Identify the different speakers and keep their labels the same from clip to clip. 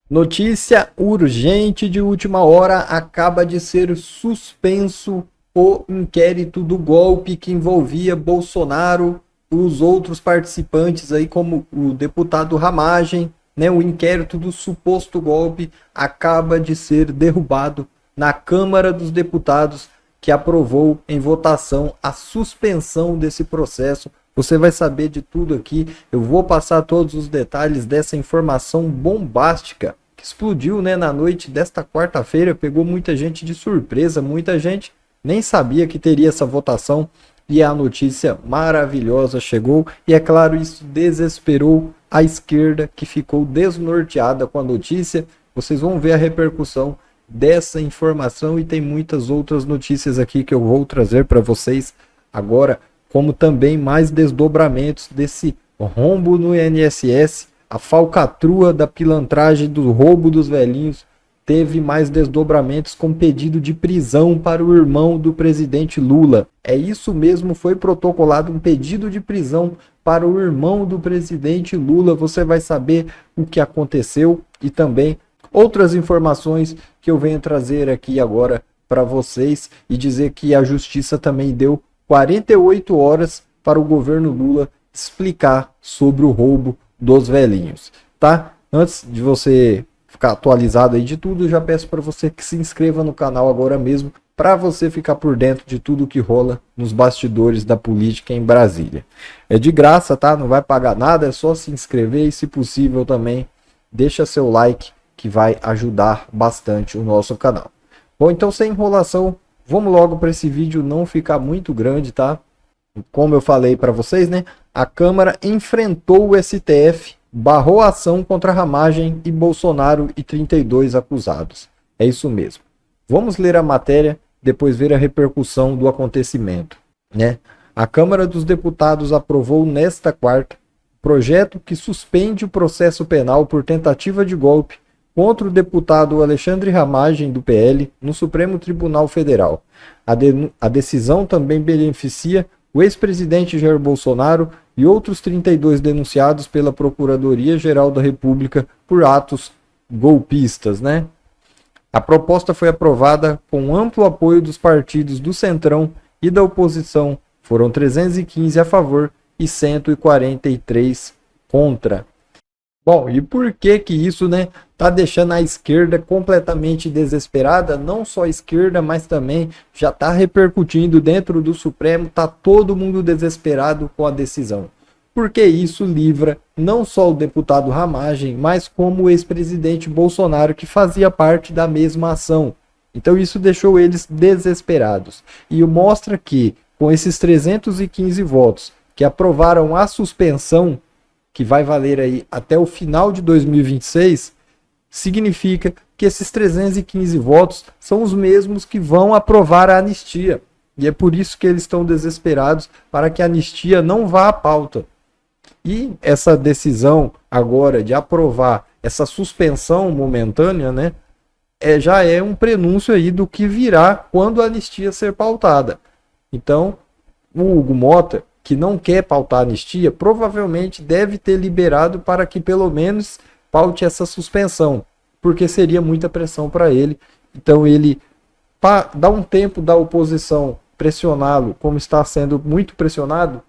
Speaker 1: Notícia urgente de última hora: acaba de ser suspenso o inquérito do golpe que envolvia Bolsonaro, os outros participantes aí, como o deputado Ramagem, né? O inquérito do suposto golpe acaba de ser derrubado na Câmara dos Deputados, que aprovou em votação a suspensão desse processo. Você vai saber de tudo aqui. Eu vou passar todos os detalhes dessa informação bombástica que explodiu, né, na noite desta quarta-feira. Pegou muita gente de surpresa, muita gente nem sabia que teria essa votação. E a notícia maravilhosa chegou. E é claro, isso desesperou a esquerda, que ficou desnorteada com a notícia. Vocês vão ver a repercussão dessa informação e tem muitas outras notícias aqui que eu vou trazer para vocês agora, como também mais desdobramentos desse rombo no INSS, a falcatrua da pilantragem do roubo dos velhinhos. Teve mais desdobramentos com pedido de prisão para o irmão do presidente Lula. É isso mesmo, foi protocolado um pedido de prisão para o irmão do presidente Lula. Você vai saber o que aconteceu e também outras informações que eu venho trazer aqui agora para vocês, e dizer que a justiça também deu 48 horas para o governo Lula explicar sobre o roubo dos velhinhos, tá? Antes de você ficar atualizado aí de tudo, eu já peço para você que se inscreva no canal agora mesmo, para você ficar por dentro de tudo que rola nos bastidores da política em Brasília. É de graça, tá? Não vai pagar nada, é só se inscrever e, se possível, também deixa seu like, que vai ajudar bastante o nosso canal. Bom, então sem enrolação, vamos logo para esse vídeo não ficar muito grande, tá? Como eu falei para vocês, né? A Câmara enfrentou o STF, barrou a ação contra Ramagem e Bolsonaro e 32 acusados. É isso mesmo. Vamos ler a matéria, depois ver a repercussão do acontecimento, né? A Câmara dos Deputados aprovou nesta quarta projeto que suspende o processo penal por tentativa de golpe contra o deputado Alexandre Ramagem, do PL, no Supremo Tribunal Federal. A decisão também beneficia o ex-presidente Jair Bolsonaro e outros 32 denunciados pela Procuradoria-Geral da República por atos golpistas, né? A proposta foi aprovada com amplo apoio dos partidos do Centrão e da oposição. Foram 315 a favor e 143 contra. Bom, e por que isso, né, tá deixando a esquerda completamente desesperada? Não só a esquerda, mas também já tá repercutindo dentro do Supremo, tá todo mundo desesperado com a decisão. Porque isso livra não só o deputado Ramagem, mas como o ex-presidente Bolsonaro, que fazia parte da mesma ação. Então isso deixou eles desesperados. E mostra que, com esses 315 votos que aprovaram a suspensão, que vai valer aí até o final de 2026, significa que esses 315 votos são os mesmos que vão aprovar a anistia. E é por isso que eles estão desesperados, para que a anistia não vá à pauta. E essa decisão agora de aprovar essa suspensão momentânea, né, já é um prenúncio aí do que virá quando a anistia ser pautada. Então, o Hugo Mota, que não quer pautar a anistia, provavelmente deve ter liberado para que pelo menos paute essa suspensão, porque seria muita pressão para ele. Então ele, para dar um tempo da oposição pressioná-lo, como está sendo muito pressionado,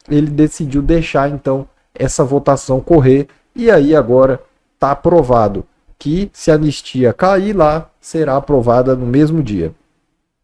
Speaker 1: ele decidiu deixar então essa votação correr, e aí agora está aprovado que, se a anistia cair lá, será aprovada no mesmo dia.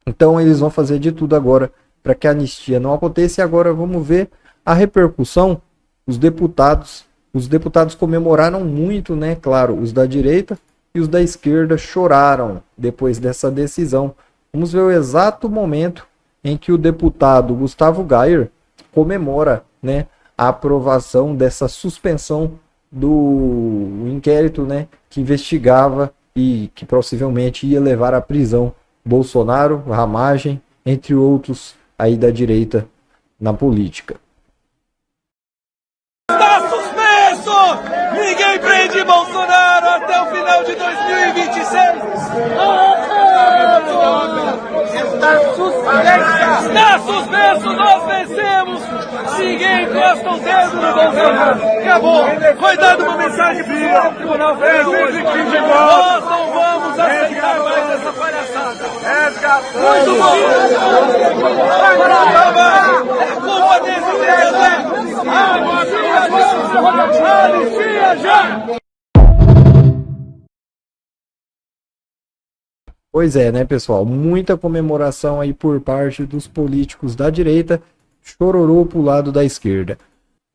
Speaker 1: Então eles vão fazer de tudo agora para que a anistia não aconteça. E agora vamos ver a repercussão. Os deputados comemoraram muito, né? Claro, os da direita e os da esquerda choraram depois dessa decisão. Vamos ver o exato momento em que o deputado Gustavo Gayer comemora, né, a aprovação dessa suspensão do inquérito, né, que investigava e que possivelmente ia levar à prisão Bolsonaro, Ramagem, entre outros aí da direita na política.
Speaker 2: Está suspenso! Ninguém prende Bolsonaro até o final de 2026! Está suspenso! Está suspenso! Nós vencemos! Ninguém encosta o dedo no Bolsonaro! Acabou! Foi dada uma mensagem para o Tribunal Federal hoje. Muito bom! É culpa desse presidente! Anistia já!
Speaker 1: Pois é, né, pessoal? Muita comemoração aí por parte dos políticos da direita, chororô pro lado da esquerda.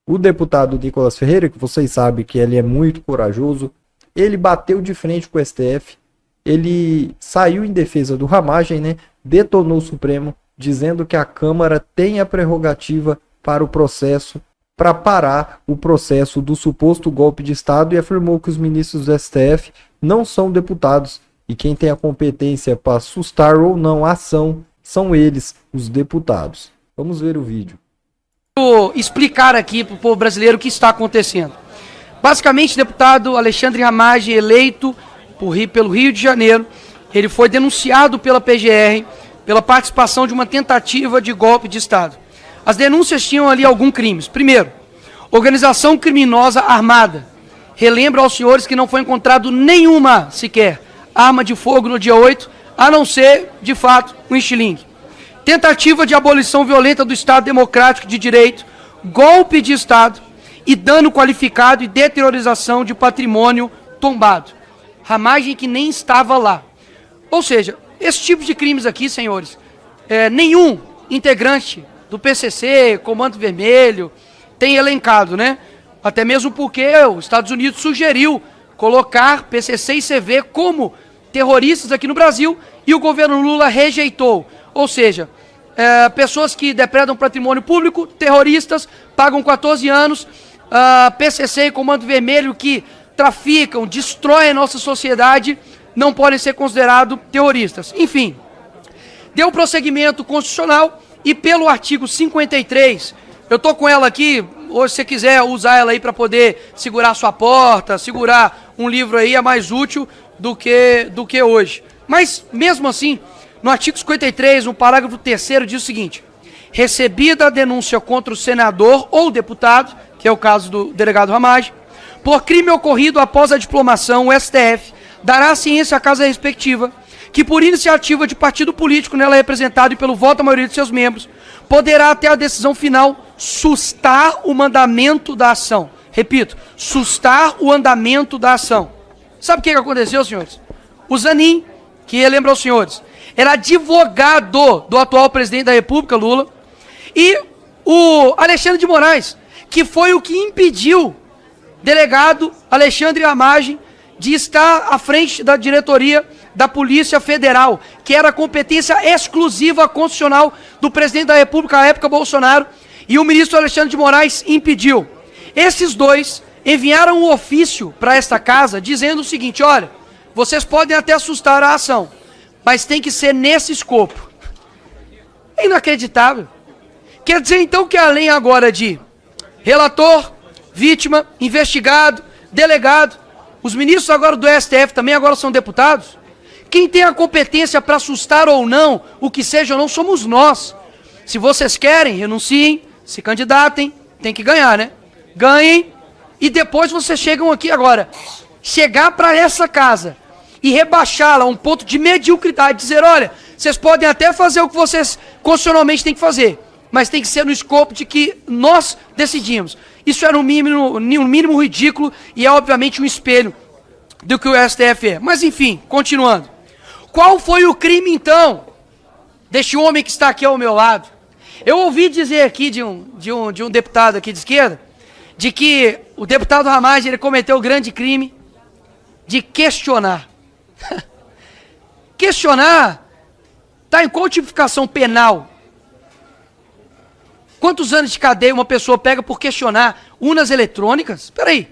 Speaker 1: O deputado Nicolas Ferreira, que vocês sabem que ele é muito corajoso, ele bateu de frente com o STF, ele saiu em defesa do Ramagem, né? Detonou o Supremo, dizendo que a Câmara tem a prerrogativa para o processo, para parar o processo do suposto golpe de Estado, e afirmou que os ministros do STF não são deputados, e quem tem a competência para assustar ou não a ação são eles, os deputados. Vamos ver o vídeo.
Speaker 3: Vou explicar aqui para o povo brasileiro o que está acontecendo. Basicamente, o deputado Alexandre Ramagem, eleito pelo Rio de Janeiro, ele foi denunciado pela PGR pela participação de uma tentativa de golpe de Estado. As denúncias tinham ali alguns crimes. Primeiro, organização criminosa armada. Relembro aos senhores que não foi encontrado nenhuma, sequer, arma de fogo no dia 8, a não ser, de fato, um estilingue. Tentativa de abolição violenta do Estado Democrático de Direito, golpe de Estado e dano qualificado e deteriorização de patrimônio tombado. Ramagem que nem estava lá. Ou seja, esse tipo de crimes aqui, senhores, nenhum integrante do PCC, Comando Vermelho, tem elencado, né? Até mesmo porque os Estados Unidos sugeriu colocar PCC e CV como terroristas aqui no Brasil e o governo Lula rejeitou. Ou seja, pessoas que depredam patrimônio público, terroristas, pagam 14 anos, PCC e Comando Vermelho que traficam, destroem a nossa sociedade, não podem ser considerados terroristas. Enfim, deu prosseguimento constitucional e pelo artigo 53, eu estou com ela aqui, ou se você quiser usar ela aí para poder segurar sua porta, segurar um livro aí, é mais útil do que hoje. Mas, mesmo assim, no artigo 53, no parágrafo 3º, diz o seguinte: recebida a denúncia contra o senador ou deputado, que é o caso do delegado Ramagem, por crime ocorrido após a diplomação, o STF dará ciência à casa respectiva, que por iniciativa de partido político nela representado e pelo voto da maioria de seus membros, poderá até a decisão final sustar o mandamento da ação. Repito, sustar o andamento da ação. Sabe o que aconteceu, senhores? O Zanin, que lembra aos senhores, era advogado do atual presidente da República, Lula, e o Alexandre de Moraes, que foi o que impediu delegado Alexandre Ramagem de estar à frente da diretoria da Polícia Federal, que era competência exclusiva constitucional do presidente da República à época, Bolsonaro, e o ministro Alexandre de Moraes impediu. Esses dois enviaram um ofício para esta casa dizendo o seguinte: olha, vocês podem até assustar a ação, mas tem que ser nesse escopo. É inacreditável. Quer dizer então que além agora de relator, vítima, investigado, delegado, os ministros agora do STF também agora são deputados? Quem tem a competência para assustar ou não, o que seja ou não, somos nós. Se vocês querem, renunciem, se candidatem, tem que ganhar, né? Ganhem e depois vocês chegam aqui agora. Chegar para essa casa e rebaixá-la a um ponto de mediocridade, dizer, olha, vocês podem até fazer o que vocês constitucionalmente têm que fazer, mas tem que ser no escopo de que nós decidimos. Isso é no mínimo ridículo e é obviamente um espelho do que o STF é. Mas enfim, continuando. Qual foi o crime então deste homem que está aqui ao meu lado? Eu ouvi dizer aqui de um deputado aqui de esquerda, de que o deputado Ramagem ele cometeu o grande crime de questionar. Questionar está em qual tipificação penal? Quantos anos de cadeia uma pessoa pega por questionar urnas eletrônicas? Espera aí.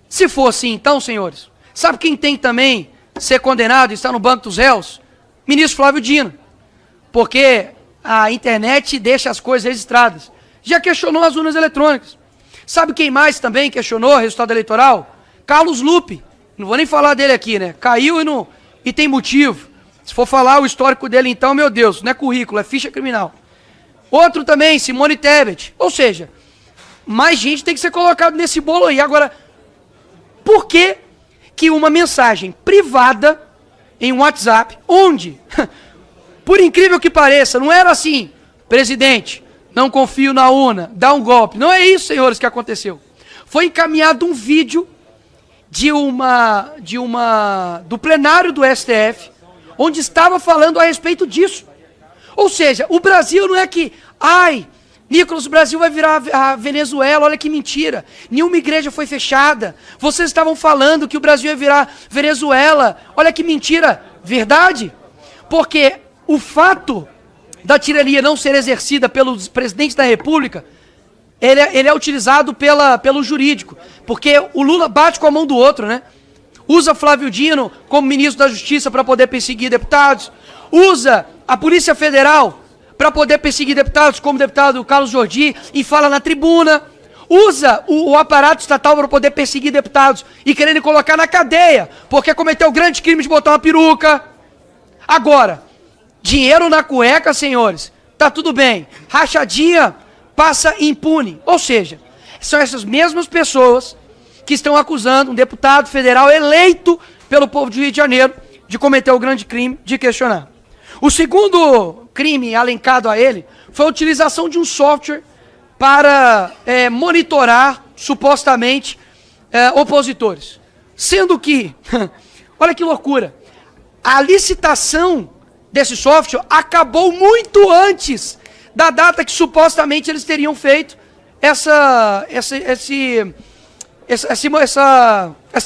Speaker 3: Se for assim, então, senhores, sabe quem tem também ser condenado e está no banco dos réus? Ministro Flávio Dino. Porque a internet deixa as coisas registradas. Já questionou as urnas eletrônicas. Sabe quem mais também questionou o resultado eleitoral? Carlos Lupe. Não vou nem falar dele aqui, né? Caiu e tem motivo. Se for falar o histórico dele, então, meu Deus, não é currículo, é ficha criminal. Outro também, Simone Tebet. Ou seja, mais gente tem que ser colocado nesse bolo aí. Agora, por que uma mensagem privada em um WhatsApp, onde Por incrível que pareça, não era assim, presidente, não confio na urna, dá um golpe. Não é isso, senhores, que aconteceu. Foi encaminhado um vídeo do plenário do STF, onde estava falando a respeito disso. Ou seja, o Brasil não é que, Nicolas, o Brasil vai virar a Venezuela, olha que mentira. Nenhuma igreja foi fechada. Vocês estavam falando que o Brasil ia virar Venezuela, olha que mentira. Verdade? Porque o fato da tirania não ser exercida pelo presidente da República, ele é utilizado pelo jurídico. Porque o Lula bate com a mão do outro, né? Usa Flávio Dino como ministro da Justiça para poder perseguir deputados. Usa a Polícia Federal para poder perseguir deputados, como o deputado Carlos Jordi, e fala na tribuna. Usa o aparato estatal para poder perseguir deputados e querendo colocar na cadeia, porque cometeu o grande crime de botar uma peruca. Agora, dinheiro na cueca, senhores, tá tudo bem. Rachadinha passa impune. Ou seja, são essas mesmas pessoas que estão acusando um deputado federal eleito pelo povo do Rio de Janeiro de cometer o grande crime de questionar. O segundo crime alencado a ele foi a utilização de um software para monitorar, supostamente, opositores. Sendo que, olha que loucura, a licitação desse software acabou muito antes da data que supostamente eles teriam feito essa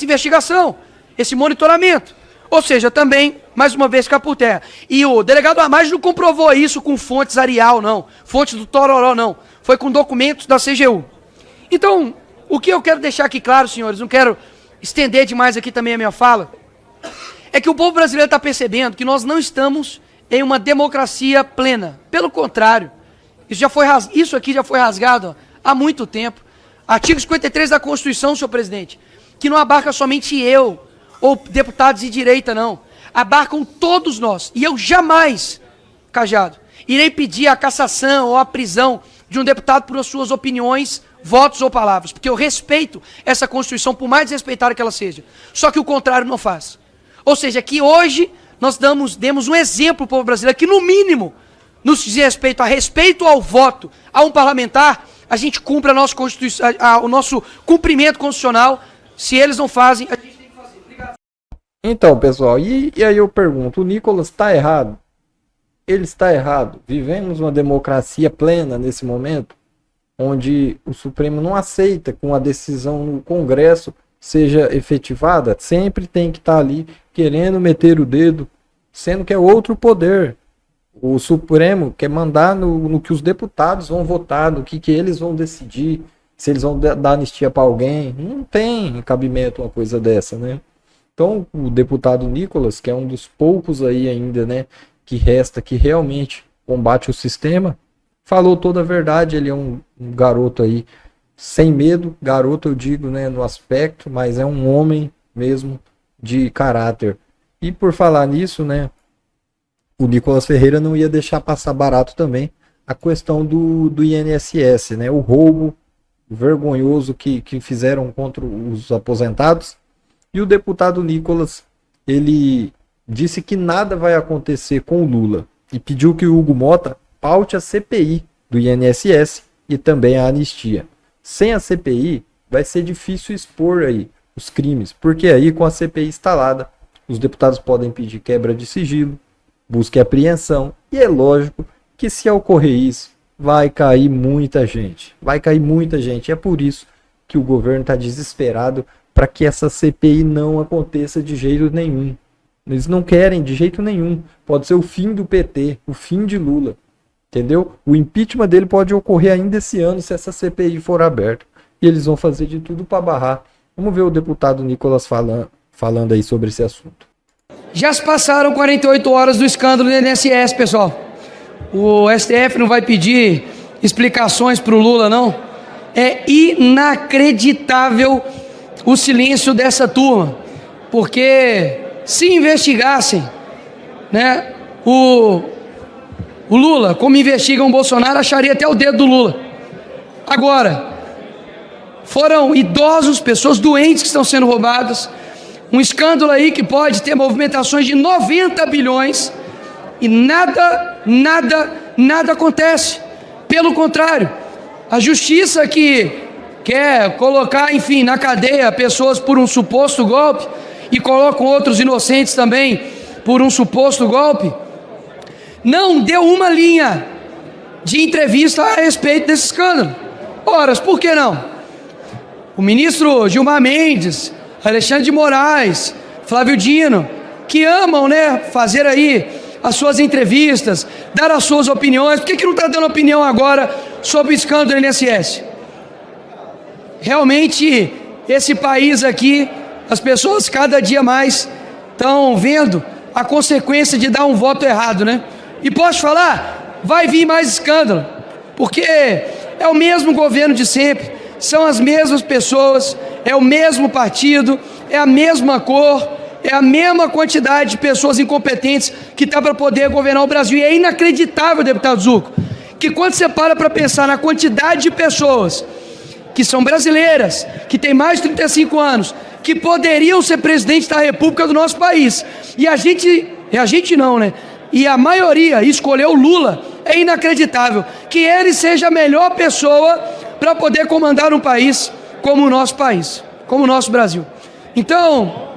Speaker 3: investigação, esse monitoramento. Ou seja, também, mais uma vez, caiu por terra. E o delegado Amage não comprovou isso com fontes Arial, não. Fontes do Tororó, não. Foi com documentos da CGU. Então, o que eu quero deixar aqui claro, senhores, não quero estender demais aqui também a minha fala, é que o povo brasileiro está percebendo que nós não estamos em uma democracia plena. Pelo contrário, isso aqui já foi rasgado há muito tempo. Artigo 53 da Constituição, senhor presidente, que não abarca somente eu, ou deputados de direita, não. Abarcam todos nós. E eu jamais, Cajado, irei pedir a cassação ou a prisão de um deputado por suas opiniões, votos ou palavras. Porque eu respeito essa Constituição, por mais desrespeitada que ela seja. Só que o contrário não faz. Ou seja, que hoje nós demos um exemplo ao povo brasileiro que, no mínimo, nos diz respeito ao voto, a um parlamentar, a gente cumpre a nossa Constituição, o nosso cumprimento constitucional. Se eles não fazem, a gente tem que fazer. Obrigado.
Speaker 1: Então, pessoal, e aí eu pergunto, o Nicolas está errado? Ele está errado. Vivemos uma democracia plena nesse momento, onde o Supremo não aceita que uma decisão no Congresso seja efetivada, sempre tem que estar ali querendo meter o dedo, sendo que é outro poder. O Supremo quer mandar no que os deputados vão votar, no que eles vão decidir, se eles vão dar anistia para alguém. Não tem cabimento uma coisa dessa, né? Então, o deputado Nicolas, que é um dos poucos aí ainda, né, que resta, que realmente combate o sistema, falou toda a verdade. Ele é um garoto aí sem medo, garoto eu digo, né, no aspecto, mas é um homem mesmo de caráter. E por falar nisso, né, o Nicolas Ferreira não ia deixar passar barato também a questão do INSS, né, o roubo vergonhoso que fizeram contra os aposentados. E o deputado Nicolas, ele disse que nada vai acontecer com o Lula e pediu que o Hugo Mota paute a CPI do INSS e também a anistia. Sem a CPI, vai ser difícil expor aí os crimes, porque aí com a CPI instalada, os deputados podem pedir quebra de sigilo, busca e apreensão, e é lógico que se ocorrer isso, vai cair muita gente. Vai cair muita gente. É por isso que o governo está desesperado para que essa CPI não aconteça de jeito nenhum. Eles não querem de jeito nenhum. Pode ser o fim do PT, o fim de Lula. Entendeu? O impeachment dele pode ocorrer ainda esse ano se essa CPI for aberta. E eles vão fazer de tudo para barrar. Vamos ver o deputado Nicolas falando aí sobre esse assunto.
Speaker 3: Já se passaram 48 horas do escândalo do INSS, pessoal. O STF não vai pedir explicações para o Lula, não? É inacreditável o silêncio dessa turma. Porque se investigassem, né, o Lula, como investigam o Bolsonaro, acharia até o dedo do Lula. Agora, foram idosos, pessoas doentes que estão sendo roubadas. Um escândalo aí que pode ter movimentações de 90 bilhões. e nada acontece. Pelo contrário, a justiça que quer colocar, enfim, na cadeia pessoas por um suposto golpe e colocam outros inocentes também por um suposto golpe, não deu uma linha de entrevista a respeito desse escândalo. Ora, por que não? O ministro Gilmar Mendes, Alexandre de Moraes, Flávio Dino, que amam, né, fazer aí as suas entrevistas, dar as suas opiniões. Por que não está dando opinião agora sobre o escândalo do INSS? Realmente, esse país aqui, as pessoas cada dia mais estão vendo a consequência de dar um voto errado, né? E posso falar, vai vir mais escândalo, porque é o mesmo governo de sempre, são as mesmas pessoas, é o mesmo partido, é a mesma cor, é a mesma quantidade de pessoas incompetentes que está para poder governar o Brasil. E é inacreditável, deputado Zucco, que quando você para pensar na quantidade de pessoas que são brasileiras, que têm mais de 35 anos, que poderiam ser presidente da República do nosso país, e a gente não, né? E a maioria escolheu Lula, é inacreditável que ele seja a melhor pessoa para poder comandar um país como o nosso país, como o nosso Brasil. Então,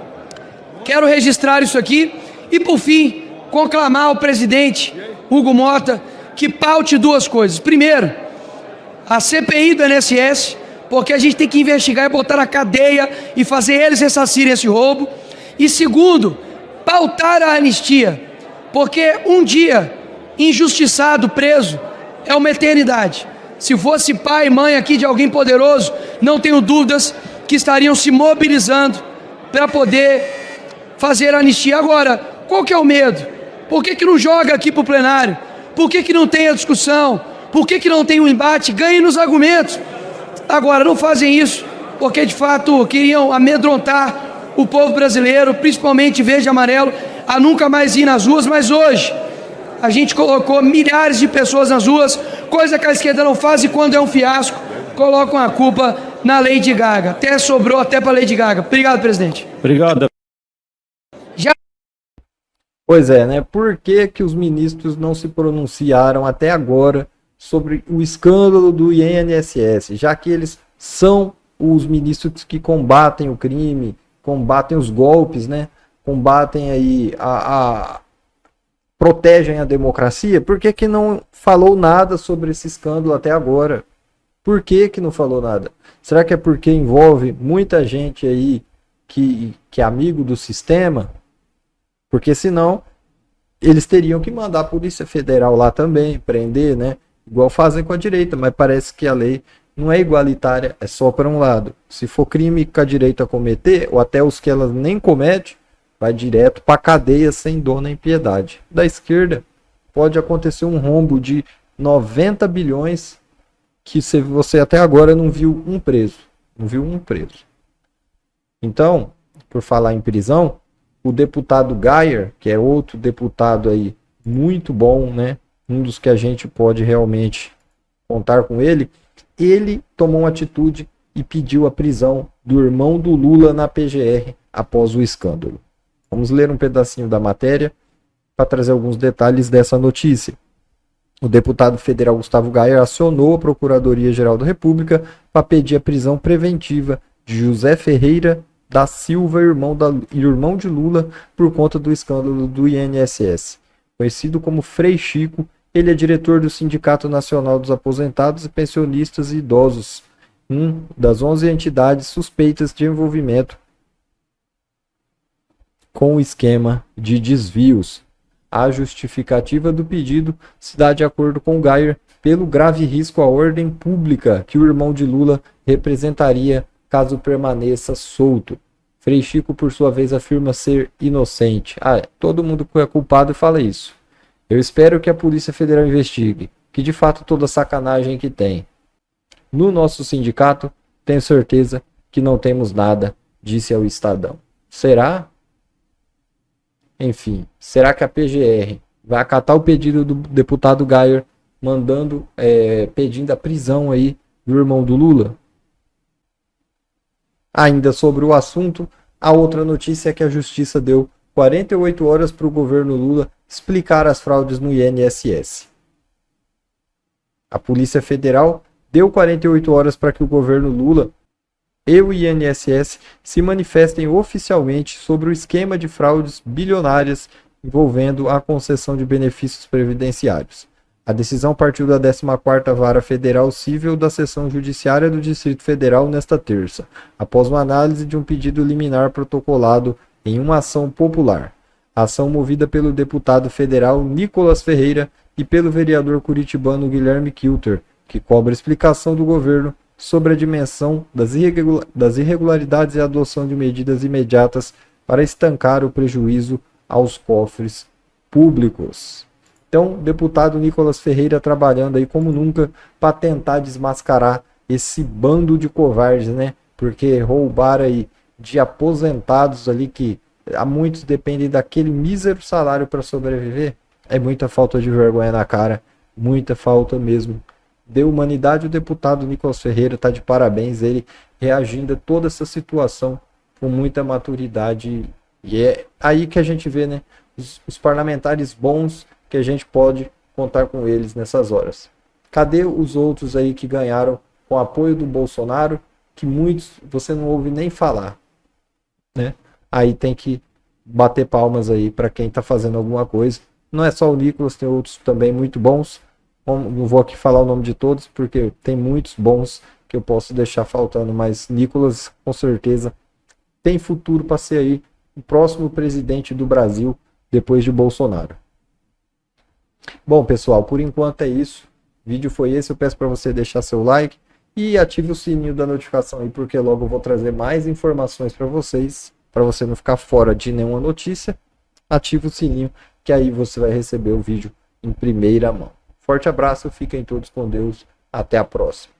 Speaker 3: quero registrar isso aqui e, por fim, conclamar o presidente Hugo Mota que paute duas coisas. Primeiro, a CPI do INSS, porque a gente tem que investigar e botar na cadeia e fazer eles ressarcirem esse roubo. E segundo, pautar a anistia, porque um dia injustiçado, preso, é uma eternidade. Se fosse pai e mãe aqui de alguém poderoso, não tenho dúvidas que estariam se mobilizando para poder fazer a anistia. Agora, qual que é o medo? Por que não joga aqui para o plenário? Por que não tem a discussão? Por que não tem um embate? Ganhem nos argumentos. Agora, não fazem isso porque, de fato, queriam amedrontar o povo brasileiro, principalmente verde e amarelo, a nunca mais ir nas ruas. Mas hoje, a gente colocou milhares de pessoas nas ruas, coisa que a esquerda não faz, e quando é um fiasco, colocam a culpa na Lady Gaga. Até sobrou até para a Lady Gaga. Obrigado, presidente.
Speaker 4: Obrigado.
Speaker 1: Pois é, né? Por que os ministros não se pronunciaram até agora sobre o escândalo do INSS, já que eles são os ministros que combatem o crime, combatem os golpes, né? Combatem aí protegem a democracia? Por que não falou nada sobre esse escândalo até agora? Por que não falou nada? Será que é porque envolve muita gente aí que é amigo do sistema? Porque senão eles teriam que mandar a Polícia Federal lá também, prender, né? Igual fazem com a direita, mas parece que a lei não é igualitária, é só para um lado. Se for crime que a direita cometer, ou até os que ela nem comete, vai direto para cadeia sem dó nem piedade. Da esquerda pode acontecer um rombo de 90 bilhões que você até agora não viu um preso. Não viu um preso. Então, por falar em prisão, o deputado Geyer, que é outro deputado aí muito bom, né? Um dos que a gente pode realmente contar com ele, ele tomou uma atitude e pediu a prisão do irmão do Lula na PGR após o escândalo. Vamos ler um pedacinho da matéria para trazer alguns detalhes dessa notícia. O deputado federal Gustavo Geyer acionou a Procuradoria-Geral da República para pedir a prisão preventiva de José Ferreira da Silva, irmão de Lula, por conta do escândalo do INSS. Conhecido como Frei Chico, ele é diretor do Sindicato Nacional dos Aposentados e Pensionistas e Idosos, das 11 entidades suspeitas de envolvimento com o esquema de desvios. A justificativa do pedido se dá de acordo com Geyer pelo grave risco à ordem pública que o irmão de Lula representaria caso permaneça solto. Frei Chico, por sua vez, afirma ser inocente. Todo mundo é culpado e fala isso. Eu espero que a Polícia Federal investigue, que de fato toda sacanagem que tem. No nosso sindicato, tenho certeza que não temos nada, disse ao Estadão. Será? Enfim, será que a PGR vai acatar o pedido do deputado Geyer, pedindo a prisão aí do irmão do Lula? Ainda sobre o assunto, a outra notícia é que a Justiça deu 48 horas para o governo Lula explicar as fraudes no INSS. A Polícia Federal deu 48 horas para que o governo Lula e o INSS se manifestem oficialmente sobre o esquema de fraudes bilionárias envolvendo a concessão de benefícios previdenciários. A decisão partiu da 14ª Vara Federal Civil da Seção Judiciária do Distrito Federal nesta terça, após uma análise de um pedido liminar protocolado em uma ação popular. A ação movida pelo deputado federal Nicolas Ferreira e pelo vereador curitibano Guilherme Kilter, que cobra explicação do governo sobre a dimensão das irregularidades e a adoção de medidas imediatas para estancar o prejuízo aos cofres públicos. Então, o deputado Nicolas Ferreira trabalhando aí como nunca para tentar desmascarar esse bando de covardes, né? Porque roubar aí de aposentados ali que há muitos dependem daquele mísero salário para sobreviver, é muita falta de vergonha na cara, muita falta mesmo de humanidade. O deputado Nicolas Ferreira está de parabéns, ele reagindo a toda essa situação com muita maturidade, e é aí que a gente vê, né, os parlamentares bons, que a gente pode contar com eles nessas horas. Cadê os outros aí que ganharam com o apoio do Bolsonaro, que muitos você não ouve nem falar, né? Aí tem que bater palmas aí para quem está fazendo alguma coisa. Não é só o Nicolas, tem outros também muito bons. Não vou aqui falar o nome de todos, porque tem muitos bons que eu posso deixar faltando, mas Nicolas, com certeza, tem futuro para ser aí o próximo presidente do Brasil, depois de Bolsonaro. Bom, pessoal, por enquanto é isso. O vídeo foi esse, eu peço para você deixar seu like e ative o sininho da notificação aí, porque logo eu vou trazer mais informações para vocês, para você não ficar fora de nenhuma notícia. Ative o sininho, que aí você vai receber o vídeo em primeira mão. Forte abraço, fiquem todos com Deus, até a próxima.